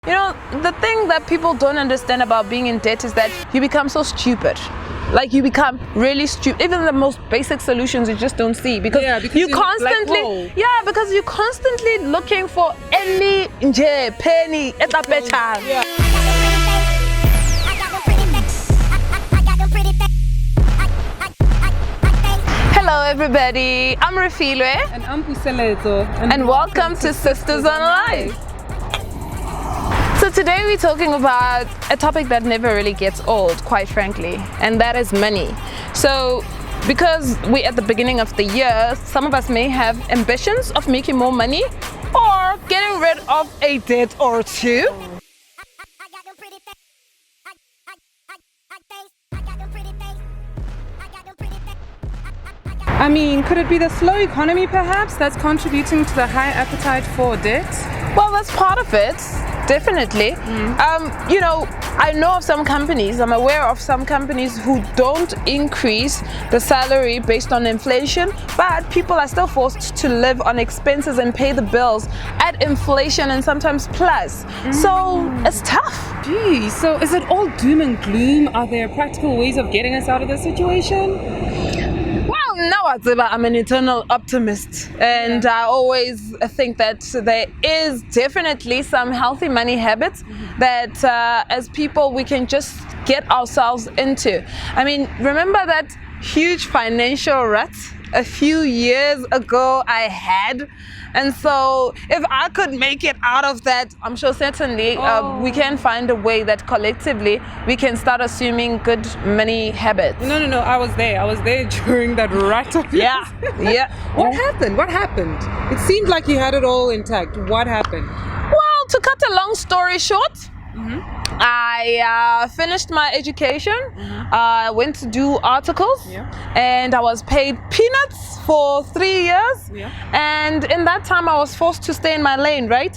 You know, the thing that people don't understand about being in debt is that you become so stupid. Like you become really stupid. Even the most basic solutions you just don't see because you constantly because you're constantly looking for any penny at a better. Hello everybody, I'm Refilwe and I'm Letso and welcome to Sisters on Life. So today we're talking about a topic that never really gets old, quite frankly, and that is money. So because we're at the beginning of the year, some of us may have ambitions of making more money or getting rid of a debt or two. I mean, could it be the slow economy perhaps that's contributing to the high appetite for debt? Well, that's part of it, definitely. You know, I know of some companies, I'm aware of some companies who don't increase the salary based on inflation, but people are still forced to live on expenses and pay the bills at inflation and sometimes plus. So it's tough. Gee, so is it all doom and gloom? Are there practical ways of getting us out of this situation? Well, now I'm an eternal optimist, and I always think that there is definitely some healthy money habits that as people we can just get ourselves into. I mean, remember that huge financial rut a few years ago I had? And so if I could make it out of that, I'm sure certainly we can find a way that collectively we can start assuming good money habits. No, I was there during that rut of Yeah. What happened? It seemed like you had it all intact. What happened? Well, to cut a long story short, I finished my education. I went to do articles, and I was paid peanuts for 3 years. And in that time, I was forced to stay in my lane, right?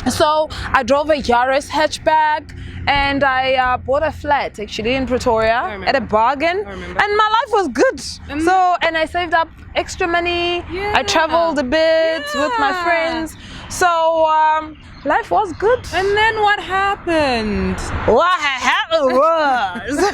So I drove a Yaris hatchback, and I bought a flat actually in Pretoria at a bargain, and my life was good. And I saved up extra money. I traveled a bit with my friends. So life was good. And then what happened? What happened was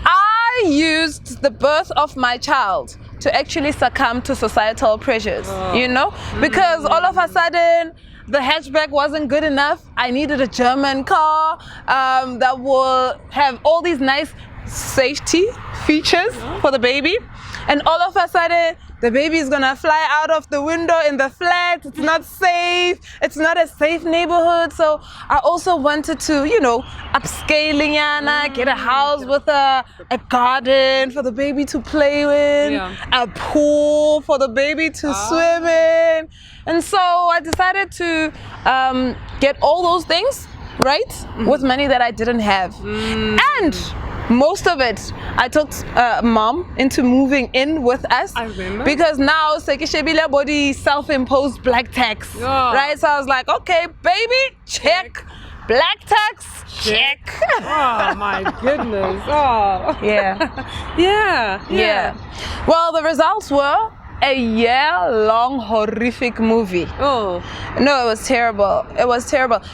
I used the birth of my child to actually succumb to societal pressures, you know, because all of a sudden the hatchback wasn't good enough. I needed a German car that will have all these nice safety features for the baby, and all of a sudden the baby is gonna fly out of the window in the flat. It's not safe. It's not a safe neighborhood. So I also wanted to, you know, upscaling get a house with a garden for the baby to play in, a pool for the baby to swim in. And so I decided to get all those things, right, with money that I didn't have. And most of it, I took mom into moving in with us. I remember. Because now Sekishebile body self-imposed black tax, right? So I was like, okay, baby, check. Black tax, check. Oh my goodness. Oh. Yeah. Well, the results were a year-long horrific movie. No, it was terrible.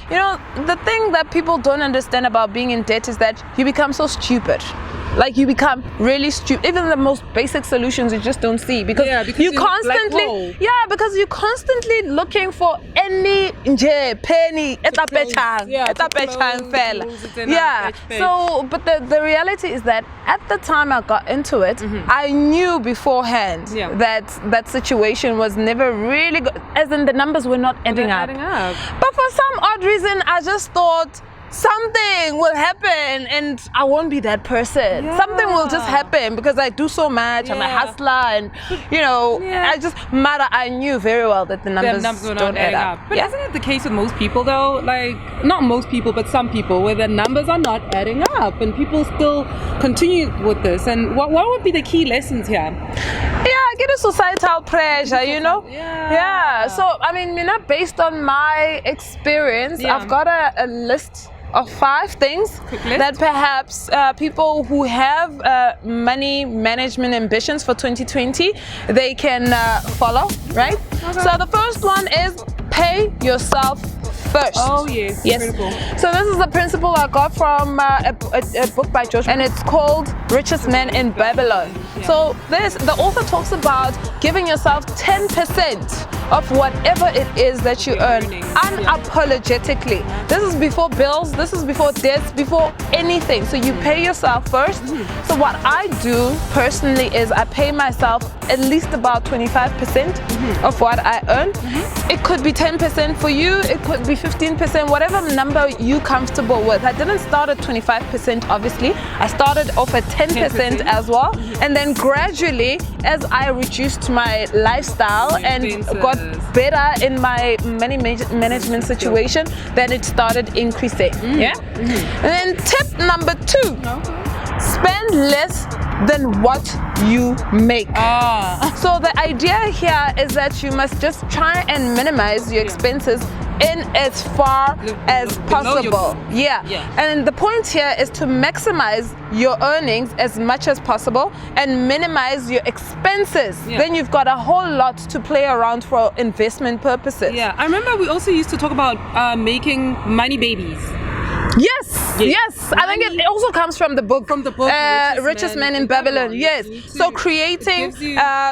You know, the thing that people don't understand about being in debt is that you become so stupid. Like you become really stupid. Even the most basic solutions you just don't see because you constantly because you're constantly looking for any penny at a fella. So but the reality is that at the time I got into it, I knew beforehand that situation was never really good, as in the numbers were not adding up. But for some odd reason I just thought something will happen and I won't be that person. Something will just happen because I do so much. I'm a hustler, and you know, I knew very well that the numbers were don't not add adding up. But isn't it the case with most people though? Like, not most people, but some people, where the numbers are not adding up and people still continue with this. And what would be the key lessons here? I get a societal pressure, you know? So, I mean, based on my experience, I've got a list of 5 things that perhaps people who have money management ambitions for 2020, they can follow, right? Okay. So the first one is pay yourself first. Oh yes, critical. So this is a principle I got from a book by George, and it's called Richest Man in Babylon. Yeah. So the author talks about giving yourself 10% of whatever it is that you earn unapologetically. Yeah. This is before bills, this is before debts, before anything. So you pay yourself first. So what I do personally is I pay myself at least about 25% of what I earn. It could be 10% for you, it could be 15%, whatever number you're comfortable with. I didn't start at 25%, obviously. I started off at 10% as well. And then gradually, as I reduced my lifestyle and got better in my money management situation, then it started increasing. Yeah. And then tip number 2, spend less than what you make. So the idea here is that you must just try and minimize your expenses in as far as possible. Yeah. And the point here is to maximize your earnings as much as possible and minimize your expenses. Then you've got a whole lot to play around for investment purposes. I remember we also used to talk about making money babies. Yes. I think it also comes from the book. Richest Man in Babylon. Yes. So creating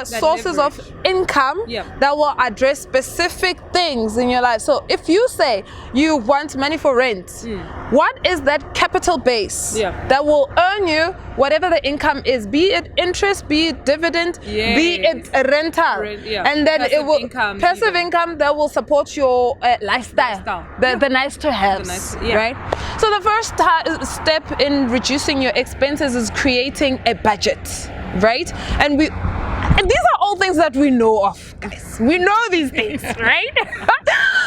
sources of income that will address specific things in your life. So if you say you want money for rent, what is that capital base that will earn you whatever the income is, be it interest, be it dividend, be it a rental, and then passive it will passive income that will support your lifestyle, the nice to haves, right? So the first step in reducing your expenses is creating a budget, right? And these are all things that we know of, guys. We know these things, right?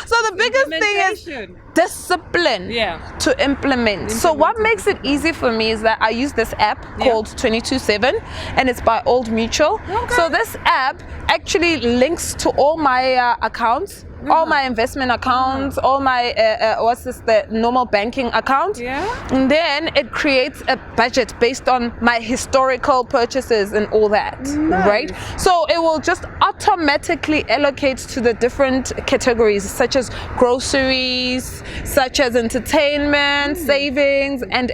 So the biggest thing is discipline to implement. So what makes it easy for me is that I use this app called 22/7, and it's by Old Mutual. So this app actually links to all my accounts, all my investment accounts, all my the normal banking account, and then it creates a budget based on my historical purchases and all that, right? So it will just automatically allocate to the different categories, such as groceries, such as entertainment, savings, and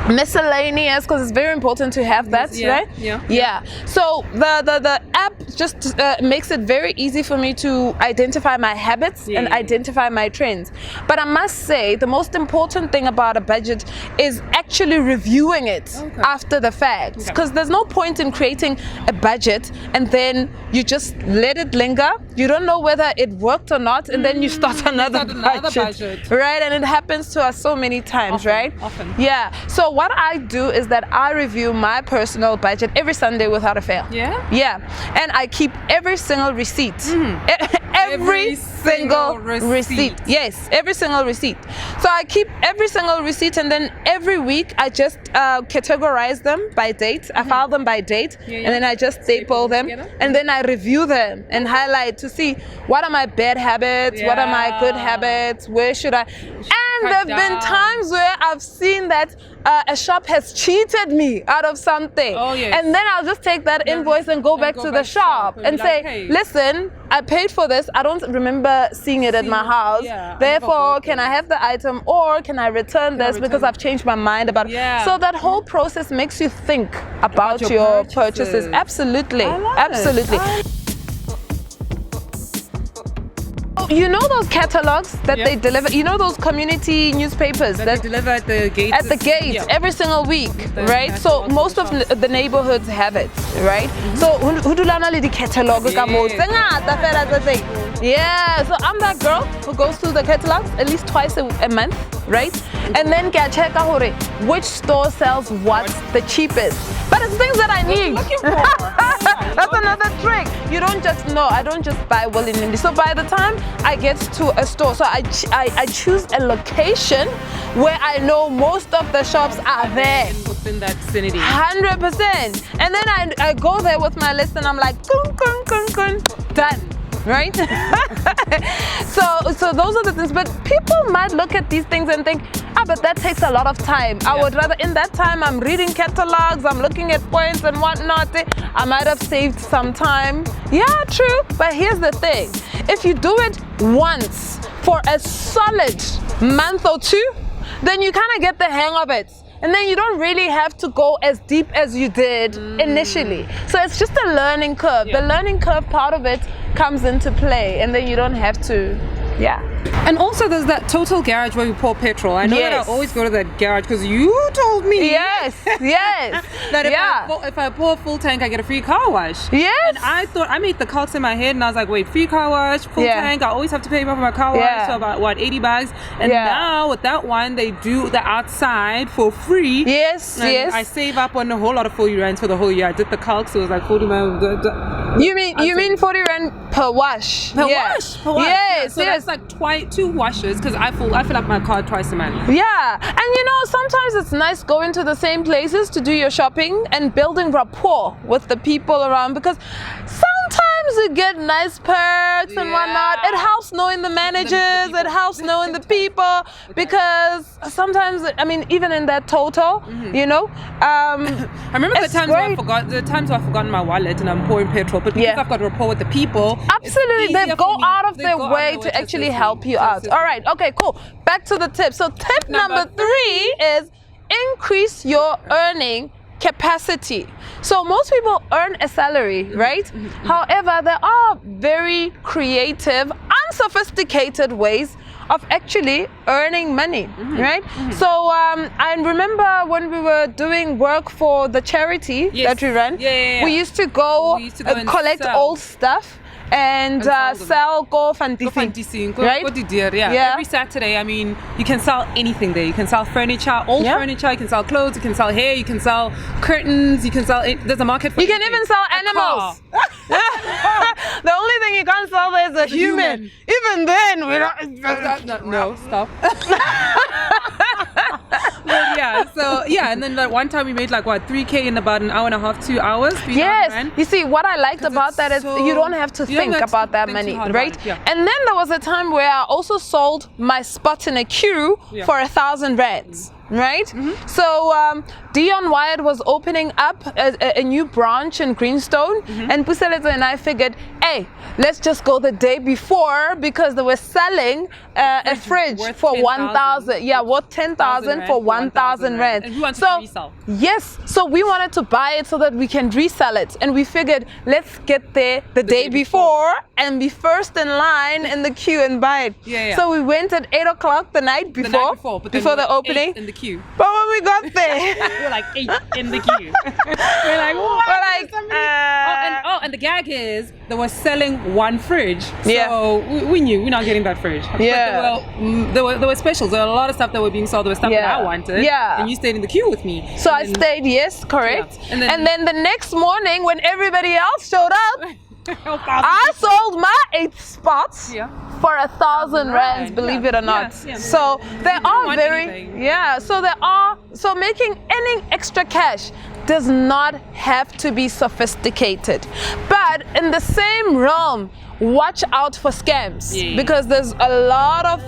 miscellaneous, because it's very important to have that, right? So the app just makes it very easy for me to identify my habits and identify my trends. But I must say the most important thing about a budget is actually reviewing it after the fact, because there's no point in creating a budget and then you just let it linger. You don't know whether it worked or not, and then you start another budget, right? And it happens to us so many times, right? So what I do is that I review my personal budget every Sunday without a fail. And I keep every single receipt. Every single receipt. Yes, every single receipt. So I keep every single receipt, and then every week I just categorize them by date. I file them by date, and then I just staple them, and then I review them and highlight to see what are my bad habits, what are my good habits, where should I. And there have been times where I've seen that a shop has cheated me out of something, and then I'll just take that invoice and go back to the shop and say, hey, listen, I paid for this, I don't remember seeing it at my house, therefore can I have the item, or can I return this because I've changed my mind about it. So that whole process makes you think about your purchases. Absolutely. You know those catalogs that they deliver, you know those community newspapers that they deliver at the gates? At the gates every single week, right? So most of the neighborhoods have it, right? So hudulana le di catalog ka mo ngata fela tsa teng. Yeah, so I'm that girl who goes through the catalogs at least twice a month, right? And then get check out which store sells what's the cheapest. But it's things that I need. That's another trick. You don't just know. I don't just buy willy-nilly. So by the time I get to a store, so I choose a location where I know most of the shops are there. Within that vicinity. 100%. And then I go there with my list and I'm like, kun, kun, kun, kun, done. right? so those are the things. But people might look at these things and think, but that takes a lot of time. I would rather, in that time, I'm reading catalogs, I'm looking at points and whatnot. I might have saved some time. Yeah, true. But here's the thing. If you do it once for a solid month or two, then you kind of get the hang of it. And then you don't really have to go as deep as you did initially. So it's just a learning curve. The learning curve part of it comes into play, and then you don't have to, And also there's that total garage where we pour petrol. I know that I always go to that garage because you told me. Yes. That if I pour a full tank, I get a free car wash. Yes. And I thought, I made the calcs in my head and I was like, wait, free car wash, full tank, I always have to pay for my car wash, so about what, 80 bucks. And now with that one, they do the outside for free. Yes. I save up on a whole lot of 40 rands for the whole year. I did the calcs, so it was like 40 rand. You mean 40 rand per wash? Per wash. Yes. So that's like 2 washes because I fill up my car twice a month. Yeah, and sometimes it's nice going to the same places to do your shopping and building rapport with the people around, because sometimes you get nice perks and whatnot. It helps knowing the managers, it helps knowing the people, because sometimes, even in that total, I remember the times I've forgotten my wallet and I'm pouring petrol, but because I've got rapport with the people, absolutely, they go out of their way to actually help you out. All right, okay, cool. Back to the tip. So tip number 3 is increase your earning capacity. So most people earn a salary, right? However, there are very creative, unsophisticated ways of actually earning money, right? So I remember when we were doing work for the charity that we ran, we used to go, collect old stuff and sell go fantising, right? Every Saturday, you can sell anything there. You can sell furniture, old furniture, you can sell clothes, you can sell hair, you can sell curtains, you can sell there's a market for anything. Can even sell animals. The only thing you can't sell there is a human. Even then, we don't. No, stop. And then like one time we made like 3K in about an hour and a half, 2 hours. Yes, you see, what I liked about that is you don't have to think about that money, right? And then there was a time where I also sold my spot in a queue for 1,000 rands. Right? So Dion Wyatt was opening up a new branch in Greenstone, and Puseletso and I figured, hey, let's just go the day before, because they were selling a fridge for 1,000. Yeah, worth 10,000 for 1,000 rand. And who wanted to resell? Yes, so we wanted to buy it so that we can resell it, and we figured, let's get there the day before and be first in line in the queue and buy it. So we went at 8 o'clock the night before the opening. In the queue. But when we got there, we were like 8 in the queue. We're like, what? We're like, and the gag is they were selling one fridge. So we knew we're not getting that fridge. But there were specials. There were a lot of stuff that were being sold. There was stuff that I wanted. And you stayed in the queue with me. So I stayed, yes, correct. And then the next morning when everybody else showed up, I sold my 8 spots for 1,000 rands, believe it or not. So there are so making any extra cash does not have to be sophisticated. But in the same realm, watch out for scams, because there's a lot of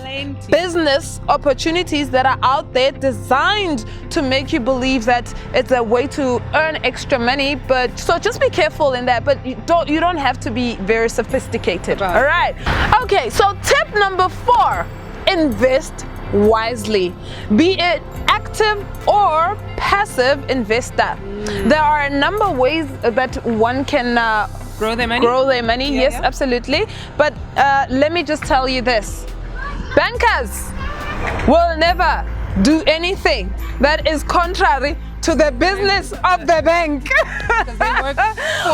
business opportunities that are out there designed to make you believe that it's a way to earn extra money. But so just be careful in that, but you don't have to be very sophisticated. All right. Okay, so tip number 4, invest wisely. Be it active or passive investor. There are a number of ways that one can grow their money. Yes, absolutely. But let me just tell you this. Bankers will never do anything that is contrary to the business of the bank.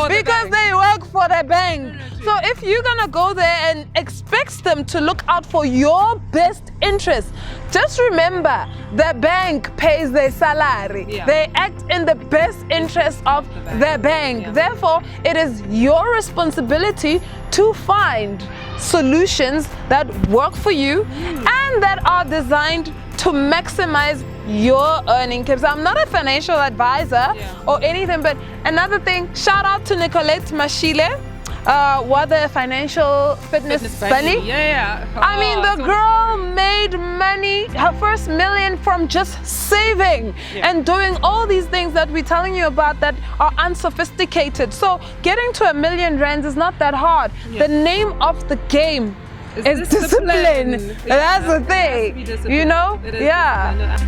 Because they work for the bank. So if you're gonna go there and expect them to look out for your best interest, just remember the bank pays their salary. They act in the best interest of the bank. Therefore, it is your responsibility to find solutions that work for you and that are designed to maximize your earning tips. I'm not a financial advisor or anything, but another thing, shout out to Nicolette Mashile. what the financial fitness belly. Yeah. I mean, the girl made money, her first million from just saving and doing all these things that we're telling you about that are unsophisticated. So getting to R1 million is not that hard. The name of the game is discipline. That's the thing, you know? Yeah.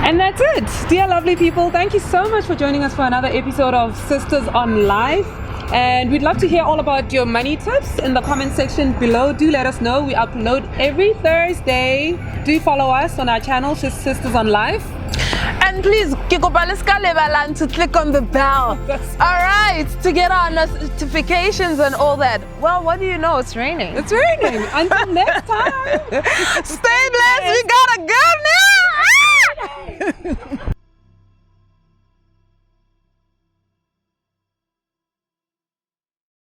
And that's it, dear lovely people. Thank you so much for joining us for another episode of Sisters on Life. And we'd love to hear all about your money tips in the comment section below. Do let us know. We upload every Thursday. Do follow us on our channel, Sisters on Life. And please, to click on the bell. Alright, to get our notifications and all that. Well, what do you know? It's raining. It's raining. Until next time. Stay blessed. We got a good news.